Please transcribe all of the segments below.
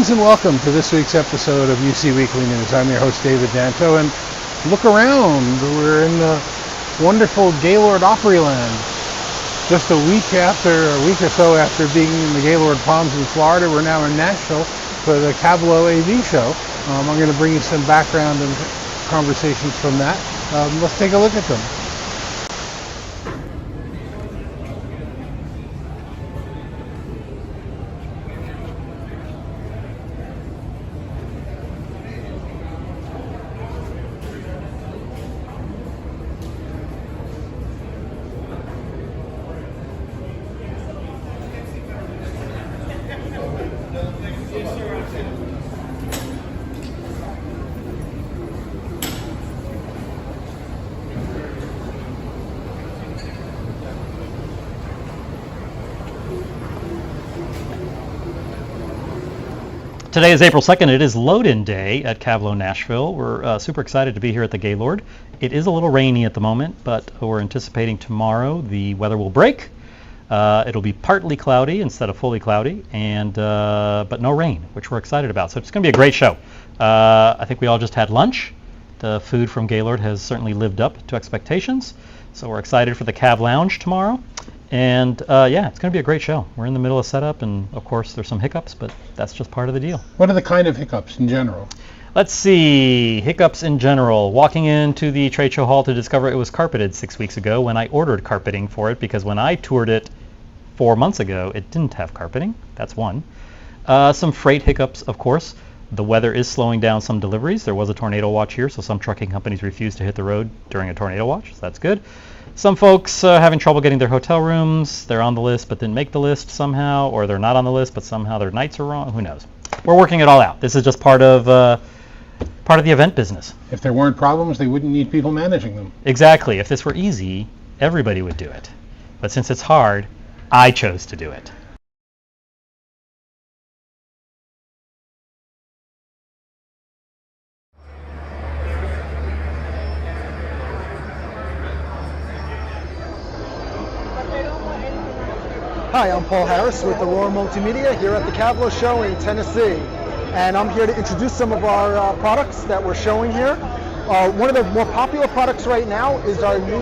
Greetings and welcome to this week's episode of UC Weekly News. I'm your host, David Danto, and look around. We're in the wonderful Gaylord Opryland. Just a week or so after being in the Gaylord Palms in Florida, we're now in Nashville for the CAVLO AV show. I'm going to bring you some background and conversations from that. Let's take a look at them. Today is April 2nd. It is load-in day at CAVLO Nashville. We're super excited to be here at the Gaylord. It is a little rainy at the moment, but we're anticipating tomorrow the weather will break. It'll be partly cloudy instead of fully cloudy, and but no rain, which we're excited about. So it's going to be a great show. I think we all just had lunch. The food from Gaylord has certainly lived up to expectations. So we're excited for the Cav Lounge tomorrow. And yeah, it's going to be a great show. We're in the middle of setup, and of course there's some hiccups, but that's just part of the deal. What are the kind of hiccups in general? Let's see, hiccups in general. Walking into the trade show hall to discover it was carpeted 6 weeks ago when I ordered carpeting for it, because when I toured it 4 months ago, it didn't have carpeting. That's one. Some freight hiccups, of course. The weather is slowing down some deliveries. There was a tornado watch here, so some trucking companies refused to hit the road during a tornado watch, so that's good. Some folks having trouble getting their hotel rooms. They're on the list but didn't make the list somehow, or they're not on the list but somehow their nights are wrong. Who knows? We're working it all out. This is just part of the event business. If there weren't problems, they wouldn't need people managing them. Exactly. If this were easy, everybody would do it. But since it's hard, I chose to do it. Hi, I'm Paul Harris with Aurora Multimedia here at the CAVLO show in Tennessee. And I'm here to introduce some of our products that we're showing here. One of the more popular products right now is our new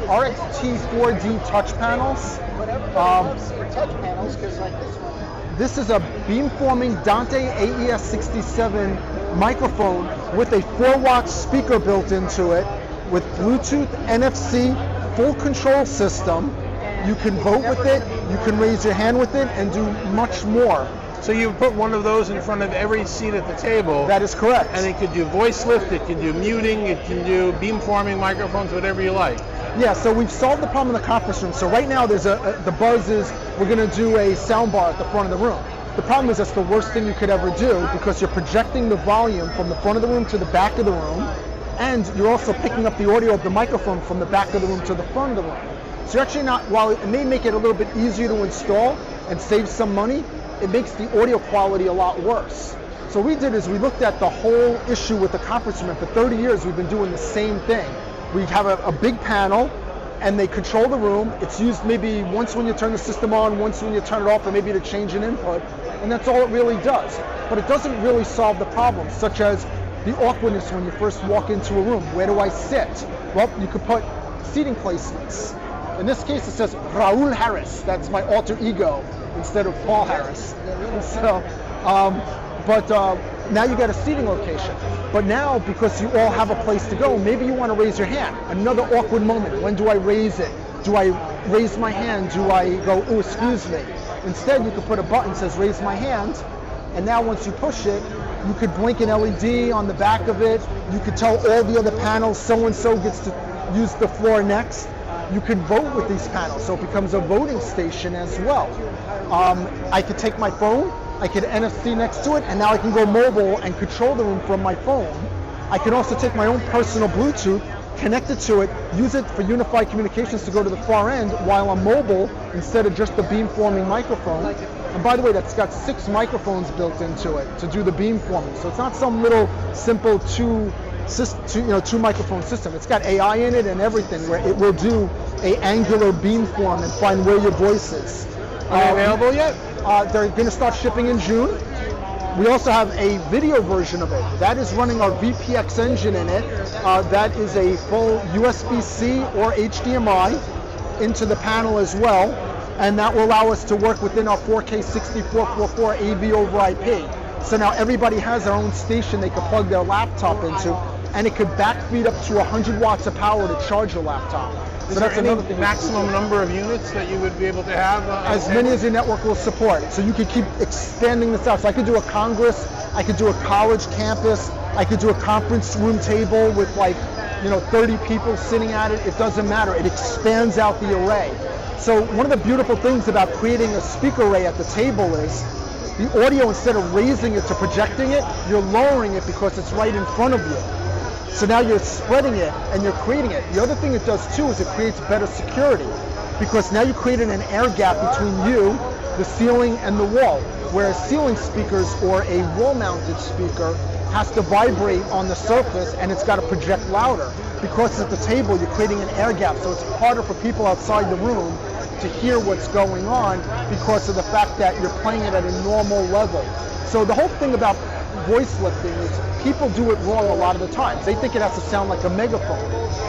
RXT 4D touch panels. Touch panels, because like this one. This is a beamforming Danto AES67 microphone with a 4-watt speaker built into it, with Bluetooth, NFC, full control system. You can vote with it, you can raise your hand with it, and do much more. So you put one of those in front of every seat at the table. That is correct. And it could do voice lift, it can do muting, it can do beamforming microphones, whatever you like. Yeah, so we've solved the problem in the conference room. So right now there's the buzz is we're going to do a sound bar at the front of the room. The problem is that's the worst thing you could ever do, because you're projecting the volume from the front of the room to the back of the room, and you're also picking up the audio of the microphone from the back of the room to the front of the room. So you're actually not, while it may make it a little bit easier to install and save some money, it makes the audio quality a lot worse. So what we did is we looked at the whole issue with the conference room, and for 30 years we've been doing the same thing. We have a big panel, and they control the room. It's used maybe once when you turn the system on, once when you turn it off, or maybe to change an input, and that's all it really does. But it doesn't really solve the problems, such as the awkwardness when you first walk into a room. Where do I sit? Well, you could put seating placements. In this case, it says Raul Harris. That's my alter ego instead of Paul Harris. So, now you got a seating location. But now, because you all have a place to go, maybe you want to raise your hand. Another awkward moment. When do I raise it? Do I raise my hand? Do I go, oh, excuse me? Instead, you could put a button that says raise my hand. And now once you push it, you could blink an LED on the back of it. You could tell all the other panels so-and-so gets to use the floor next. You can vote with these panels, so it becomes a voting station as well. I could take my phone, I could NFC next to it, and now I can go mobile and control the room from my phone. I can also take my own personal Bluetooth, connect it to it, use it for unified communications to go to the far end while I'm mobile instead of just the beamforming microphone. And by the way, that's got 6 microphones built into it to do the beamforming. So it's not some little simple two microphone system. It's got AI in it and everything, where it will do a angular beamform and find where your voice is. Are they available yet? They're going to start shipping in June. We also have a video version of it. That is running our VPX engine in it. That is a full USB-C or HDMI into the panel as well. And that will allow us to work within our 4K 6444 AV over IP. So now everybody has their own station they can plug their laptop into, and it could backfeed up to 100 watts of power to charge your laptop. Is there any maximum number of units that you would be able to have? As many as your network will support. So you could keep expanding this out. So I could do a congress, I could do a college campus, I could do a conference room table with 30 people sitting at it. It doesn't matter. It expands out the array. So one of the beautiful things about creating a speaker array at the table is the audio, instead of raising it to projecting it, you're lowering it because it's right in front of you. So now you're spreading it and you're creating it. The other thing it does too is it creates better security, because now you created an air gap between you, the ceiling, and the wall. Whereas ceiling speakers or a wall-mounted speaker has to vibrate on the surface and it's got to project louder. Because at the table you're creating an air gap, so it's harder for people outside the room to hear what's going on because of the fact that you're playing it at a normal level. So the whole thing about voice lifting is people do it wrong a lot of the times. They think it has to sound like a megaphone.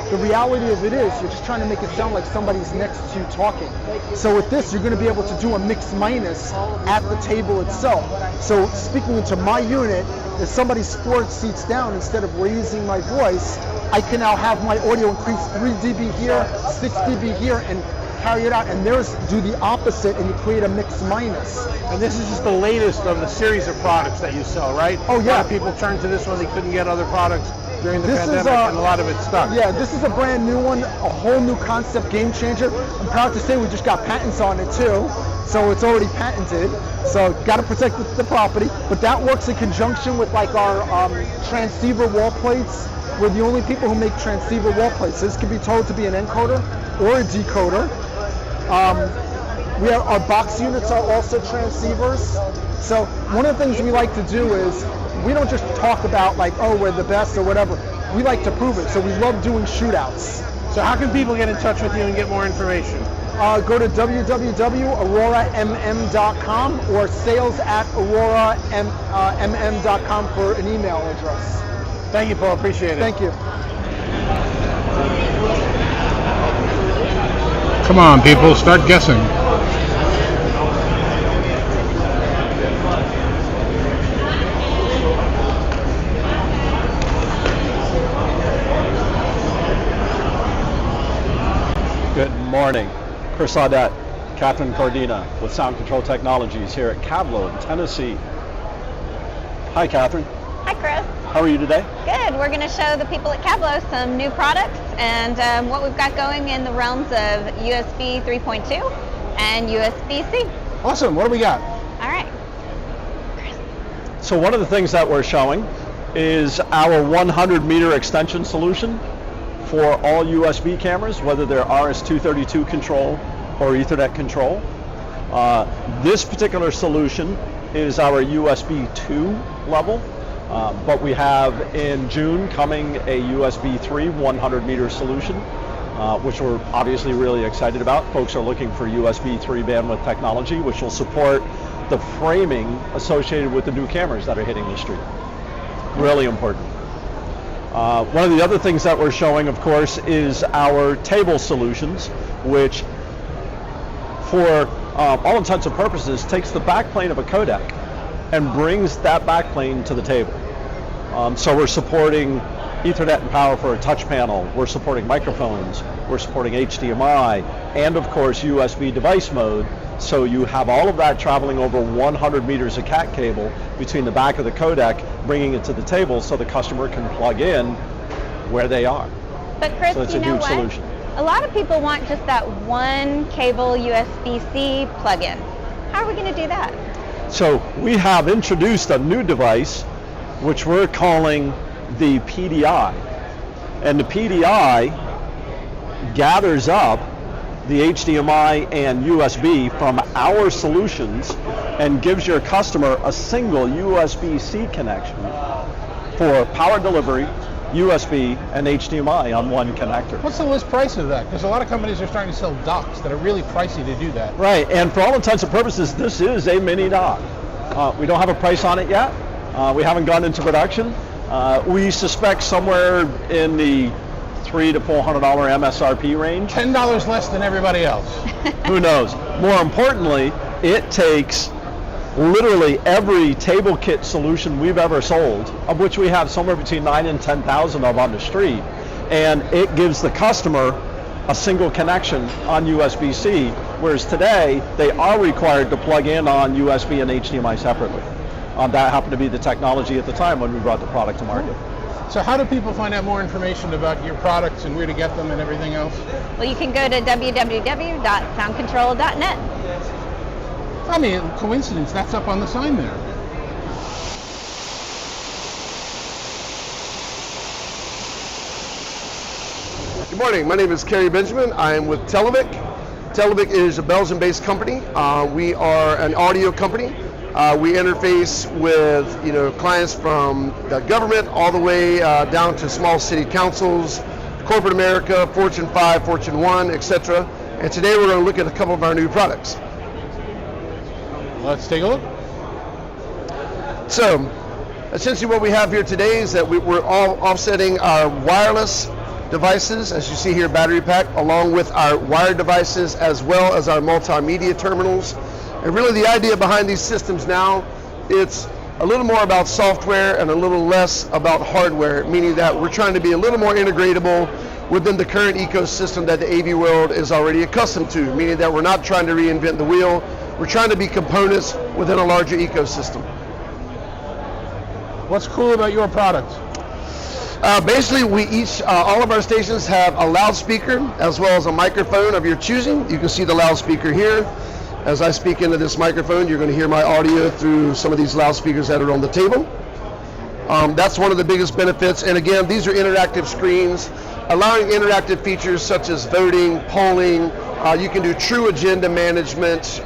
The reality of it is you're just trying to make it sound like somebody's next to you talking. So with this, you're going to be able to do a mix minus at the table itself. So speaking into my unit, if somebody's 4 seats down, instead of raising my voice, I can now have my audio increase 3 dB here, 6 dB here, and carry it out, and theirs do the opposite, and you create a mix minus. And this is just the latest of the series of products that you sell, right? Oh, yeah. A lot of people turn to this one. They couldn't get other products during the pandemic, and a lot of it's stuck. Yeah, this is a brand new one, a whole new concept, game changer. I'm proud to say we just got patents on it too, so it's already patented. So got to protect the property. But that works in conjunction with our transceiver wall plates. We're the only people who make transceiver wall plates. This can be told to be an encoder or a decoder. Our box units are also transceivers. So one of the things we like to do is we don't just talk about we're the best or whatever. We like to prove it. So we love doing shootouts. So how can people get in touch with you and get more information? Go to www.auroramm.com or sales@auroramm.com for an email address. Thank you, Paul. Appreciate it. Thank you. Come on, people, start guessing. Good morning. Chris Audette, Catherine Cordina with Sound Control Technologies here at CAVLO in Tennessee. Hi, Catherine. Hi, Chris. How are you today? Good. We're going to show the people at CAVLO some new products and what we've got going in the realms of USB 3.2 and USB-C. Awesome. What do we got? All right. So one of the things that we're showing is our 100-meter extension solution for all USB cameras, whether they're RS-232 control or Ethernet control. This particular solution is our USB 2 level. But we have in June coming a USB 3 100-meter solution, which we're obviously really excited about. Folks are looking for USB 3 bandwidth technology, which will support the framing associated with the new cameras that are hitting the street. Really important. One of the other things that we're showing, of course, is our table solutions, which for all intents and purposes takes the backplane of a codec and brings that backplane to the table. So we're supporting Ethernet and power for a touch panel, we're supporting microphones, we're supporting HDMI, and of course USB device mode, so you have all of that traveling over 100 meters of cat cable between the back of the codec, bringing it to the table so the customer can plug in where they are. But Chris, so it's you a know huge what? solution. A lot of people want just that one cable USB-C plug-in. How are we going to do that? So we have introduced a new device which we're calling the PDI. And the PDI gathers up the HDMI and USB from our solutions and gives your customer a single USB-C connection for power delivery, USB, and HDMI on one connector. What's the list price of that? Because a lot of companies are starting to sell docks that are really pricey to do that. Right, and for all intents and purposes, this is a mini dock. We don't have a price on it yet. We haven't gone into production. We suspect somewhere in the $300 to $400 MSRP range. $10 less than everybody else. Who knows? More importantly, it takes literally every table kit solution we've ever sold, of which we have somewhere between 9,000 and 10,000 of on the street, and it gives the customer a single connection on USB-C, whereas today they are required to plug in on USB and HDMI separately. That happened to be the technology at the time when we brought the product to market. So how do people find out more information about your products and where to get them and everything else? Well, you can go to www.soundcontrol.net. I mean, coincidence, that's up on the sign there. Good morning, my name is Kerry Benjamin. I am with Televic. Televic is a Belgian-based company. We are an audio company. We interface with clients from the government all the way down to small city councils, corporate America, Fortune 5, Fortune 1, etc. And today we're going to look at a couple of our new products. Let's take a look. So, essentially what we have here today is that we're all offsetting our wireless devices, as you see here, battery pack, along with our wired devices as well as our multimedia terminals. And really the idea behind these systems now, it's a little more about software and a little less about hardware, meaning that we're trying to be a little more integratable within the current ecosystem that the AV world is already accustomed to, meaning that we're not trying to reinvent the wheel, we're trying to be components within a larger ecosystem. What's cool about your products? Basically, all of our stations have a loudspeaker as well as a microphone of your choosing. You can see the loudspeaker here. As I speak into this microphone, you're going to hear my audio through some of these loudspeakers that are on the table. That's one of the biggest benefits. And again, these are interactive screens, allowing interactive features such as voting, polling. You can do true agenda management,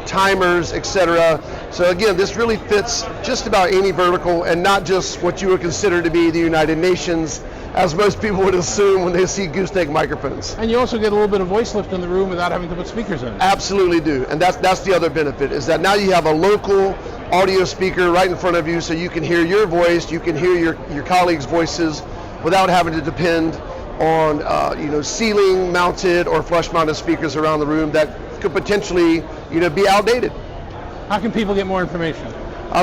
timers, etc. So again, this really fits just about any vertical and not just what you would consider to be the United Nations, as most people would assume when they see gooseneck microphones. And you also get a little bit of voice lift in the room without having to put speakers in. Absolutely do. And that's the other benefit, is that now you have a local audio speaker right in front of you, so you can hear your voice, you can hear your colleagues' voices without having to depend on ceiling mounted or flush mounted speakers around the room that could potentially be outdated. How can people get more information?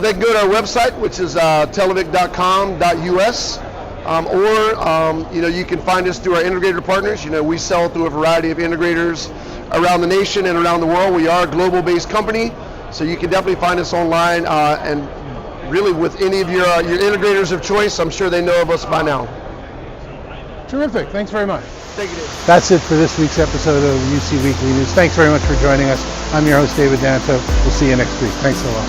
They can go to our website, which is televic.com.us, or you can find us through our integrator partners. We sell through a variety of integrators around the nation and around the world. We are a global based company, so you can definitely find us online, and really with any of your integrators of choice. I'm sure they know of us by now. Terrific. Thanks very much. Thank you, Dave. That's it for this week's episode of UC Weekly News. Thanks very much for joining us. I'm your host, David Danto. We'll see you next week. Thanks a lot.